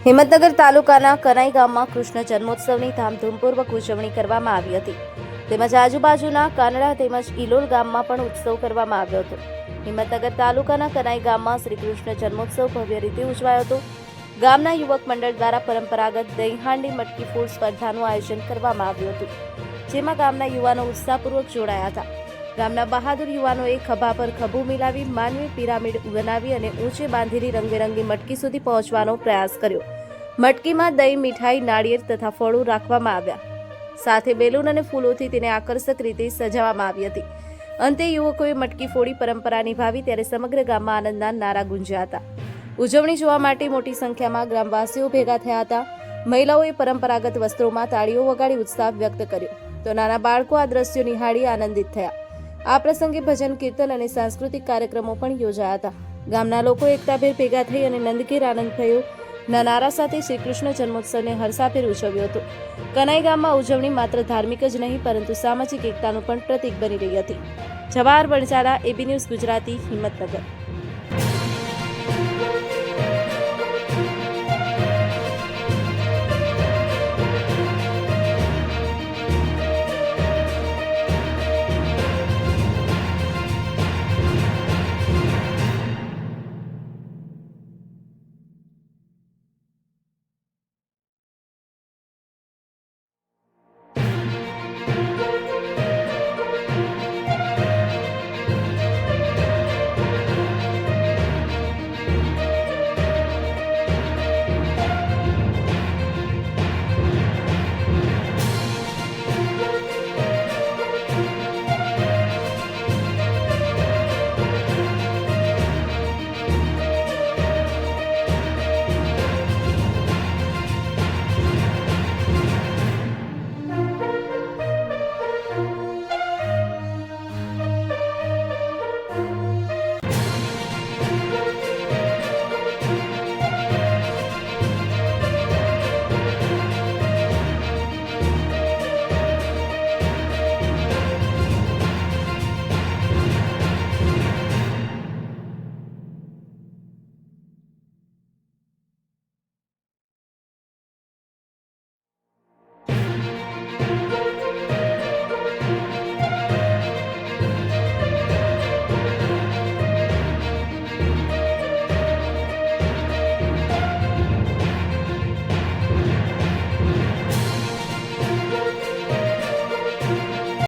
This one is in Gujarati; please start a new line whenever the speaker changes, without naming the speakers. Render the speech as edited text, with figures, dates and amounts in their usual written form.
હિંમતનગર તાલુકાના કનાઈ ગામમાં કૃષ્ણ જન્મોત્સવની ધામધૂમપૂર્વક ઉજવણી કરવામાં આવી હતી. તેમજ આજુબાજુના કાનડા તેમજ ઇલોલ ગામમાં પણ ઉત્સવ કરવામાં આવ્યો હતો. હિંમતનગર તાલુકાના કનાઈ ગામમાં શ્રી કૃષ્ણ જન્મોત્સવ ભવ્ય રીતે ઉજવાયો હતો. ગામના યુવક મંડળ દ્વારા પરંપરાગત દહીં હાંડી મટકી ફોડ સ્પર્ધાનું આયોજન કરવામાં આવ્યું હતું, જેમાં ગામના યુવાનો ઉત્સાહપૂર્વક જોડાયા હતા. ગામના બહાદુર યુવાનોએ ખભા પર ખભું મિલાવી માનવી પિરામિડ બનાવી અને ઊંચે બાંધેલી રંગબેરંગી મટકી સુધી પહોંચવાનો પ્રયાસ કર્યો. મટકીમાં દહીં, મીઠાઈ, નાળિયેર તથા ફળો રાખવામાં આવ્યા. સાથે બેલૂન અને ફૂલોથી તેને આકર્ષક રીતે સજાવવામાં આવી હતી. અંતે યુવકોએ મટકી ફોડી પરંપરા નિભાવી ત્યારે સમગ્ર ગામમાં આનંદના નારા ગુંજ્યા હતા. ઉજવણી જોવા માટે મોટી સંખ્યામાં ગ્રામવાસીઓ ભેગા થયા હતા. મહિલાઓએ પરંપરાગત વસ્ત્રોમાં તાળીઓ વગાડી ઉત્સાહ વ્યક્ત કર્યો, તો નાના બાળકો આ દ્રશ્યો નિહાળી આનંદિત થયા. આ પ્રસંગે ભજન, કીર્તન અને સાંસ્કૃતિક કાર્યક્રમો પણ યોજાયા હતા. ગામના લોકો એકતાભેર ભેગા થઈ અને નંદઘેર આનંદ થયો ના નારા સાથે શ્રી કૃષ્ણ જન્મોત્સવને હરસાભેર ઉજવ્યો હતો. કનાઈ ગામમાં ઉજવણી માત્ર ધાર્મિક જ નહીં પરંતુ સામાજિક એકતાનું પણ પ્રતીક બની રહી હતી. Jawahar Vanjara, AB news Gujarati, Himmatnagar.